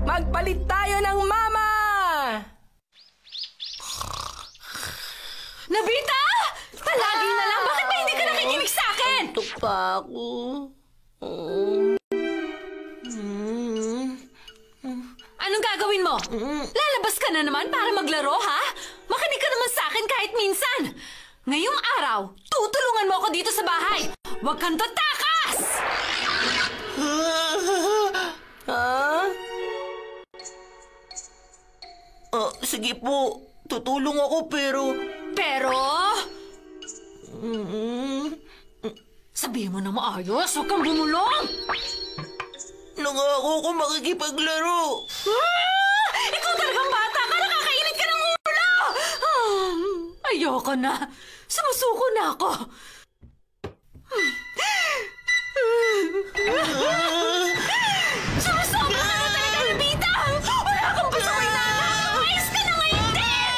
Magpalit tayo ng mama! Nobita! Palagi na lang! Bakit ba hindi ka nakikinig sa akin? Antok pa ako. Anong gagawin mo? Lalabas ka na naman para maglaro, ha? Makinig ka naman sa akin kahit minsan. Ngayong araw, tutulungan mo ako dito sa bahay. Huwag kang tatakas! Sige po. Tutulong ako pero... Pero... Sabihin mo na maayos, huwag kang bumulong! Nangako ko makikipaglaro. Ikaw talagang bata ka! Nakakainit ka ng ulo! Ayoko na. Sumusuko na ako. Sumusuko ka na talaga, Nobita! Wala akong gusto kay Nana! Ayos ka na ngayon din!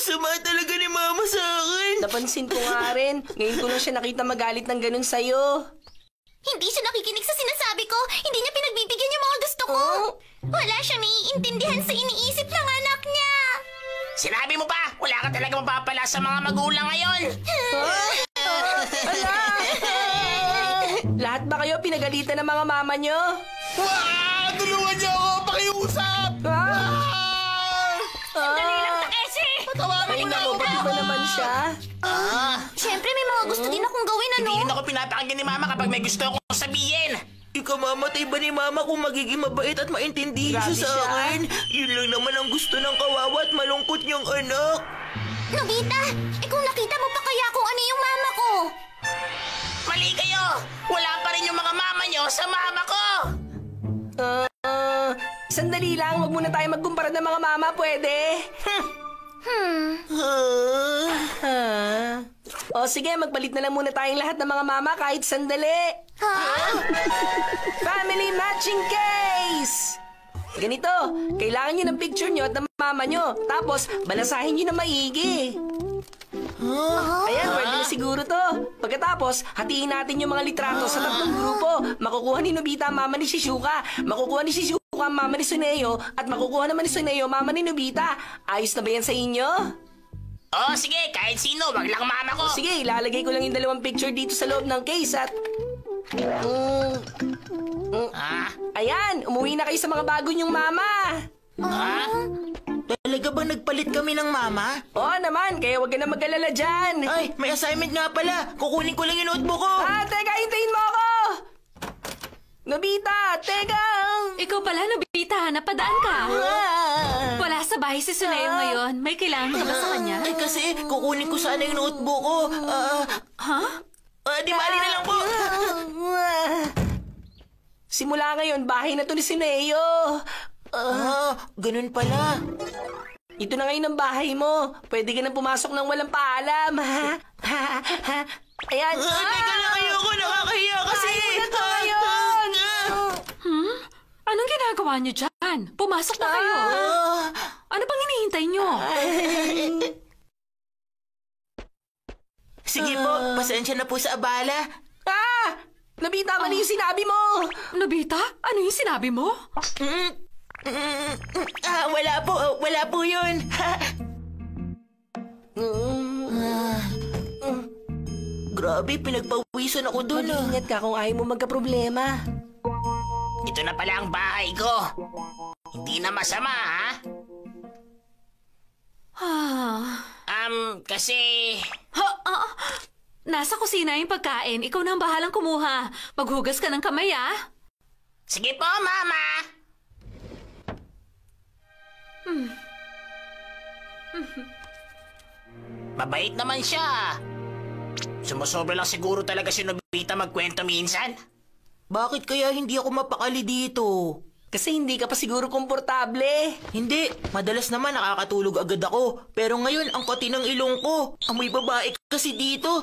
Sama talaga ni Mama sa akin. Napansin ko nga rin. Ngayon ko lang siya nakita magalit ng ganun sa'yo. Hindi siya nakikinig sa sinasabi ko. Hindi niya pinagbibigyan yung mga gusto ko. Wala siyang naiintindihan sa iniisip ng anak niya. Sinabi mo ba? Wala ka talaga mapapala sa mga magulang ngayon. Lahat ba kayo pinagalitan ng mga mama nyo? Tulungan niyo ako! Pakiusap! Dali lang, Takeshi! Ay, naku, pati ba naman siya? Siyempre, may mga gusto din akong gawin, ano? Hindi rin ako pinapakinggan ni Mama kapag may gusto akong sabihin. Ikamamatay ba ni Mama kung magiging mabait at maintindihin Grabe siya sa siya. akin? Yun lang naman ang gusto ng kawawa at malungkot niyang anak. Nobita, kung nakita mo pa kaya kung ano yung mama ko? Mali kayo! Wala pa rin yung mga mama niyo sa mama ko! Sandali lang, wag muna tayo magkumpara ng mga mama, pwede? O sige, magpalit na lang muna tayong lahat ng mga mama kahit sandali. Family matching case! Ganito, kailangan nyo ng picture nyo at ng mama nyo. Tapos, balasahin nyo na maigi. Ayan, pwede na siguro to. Pagkatapos, hatiin natin yung mga litrato sa tatlong grupo. Makukuha ni Nobita ang mama ni Shizuka. Makukuha ni Shizuka ang mama ni Suneo. At makukuha naman ni Suneo mama ni Nobita. Ayos na ba yan sa inyo? Oh, sige, kahit sino, wag lang mama ko. Sige, ilalagay ko lang yung dalawang picture dito sa loob ng case at... Ayan, umuwi na kayo sa mga bago nyong mama. Talaga ba nagpalit kami ng Mama? Oo naman, kaya wag ka na mag-alala dyan. Ay, may assignment nga pala. Kukunin ko lang yung notebook ko. Teka, hintayin mo ako! Nobita, teka! Ikaw pala, Nobita, napadaan ka. Wala sa bahay si Suneo ngayon. May kailangan ka ba sa kanya? Ay, kasi kukunin ko sana yung notebook ko. Di mali na lang po. Simula ngayon, bahay na to ni Suneo. Ganun pala. Ito na ngayon ang bahay mo. Pwede ka na pumasok ng walang paalam. Ayan. Teka lang, ayoko. Nakakahiya kasi. Anong ginagawa niyo dyan? Pumasok na kayo. Ano bang hinihintay niyo? Sige po, pasensya na po sa abala. Nobita, mali yung sinabi mo. Nobita, ano yung sinabi mo? Wala po yun. Grabe, pinagpawisan ako dun. Mag-ingat ka kung ayaw mo magka-problema. Ito na pala ang bahay ko. Hindi na masama, ha? Kasi... Nasa kusina yung pagkain. Ikaw na ang bahalang kumuha. Maghugas ka ng kamay, Sige po, Mama. Mabait naman siya. Sumusobra lang siguro talaga si Nobita magkwento minsan. Bakit kaya hindi ako mapakali dito? Kasi hindi ka pa siguro komportable. Hindi, madalas naman nakakatulog agad ako. Pero ngayon, ang kati ng ilong ko. Amoy babae kasi dito.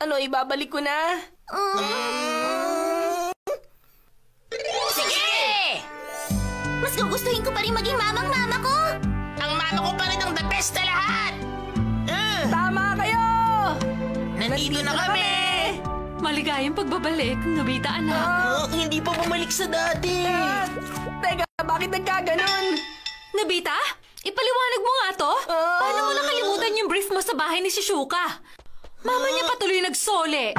Ano, ibabalik ko na? Sige! Mas gugustuhin ko pa rin maging mamang-mama ko. Ang mama ko pa rin ang the best na lahat! Tama kayo! Nandito na kami! Maligayang pagbabalik, Nobita anak. Hindi pa bumalik sa dati. Teka, bakit nagkaganon? Nobita, ipaliwanag mo nga to. Paano mo nakalimutan yung brief mo sa bahay ni Shizuka? Mama niya patuloy nagsole.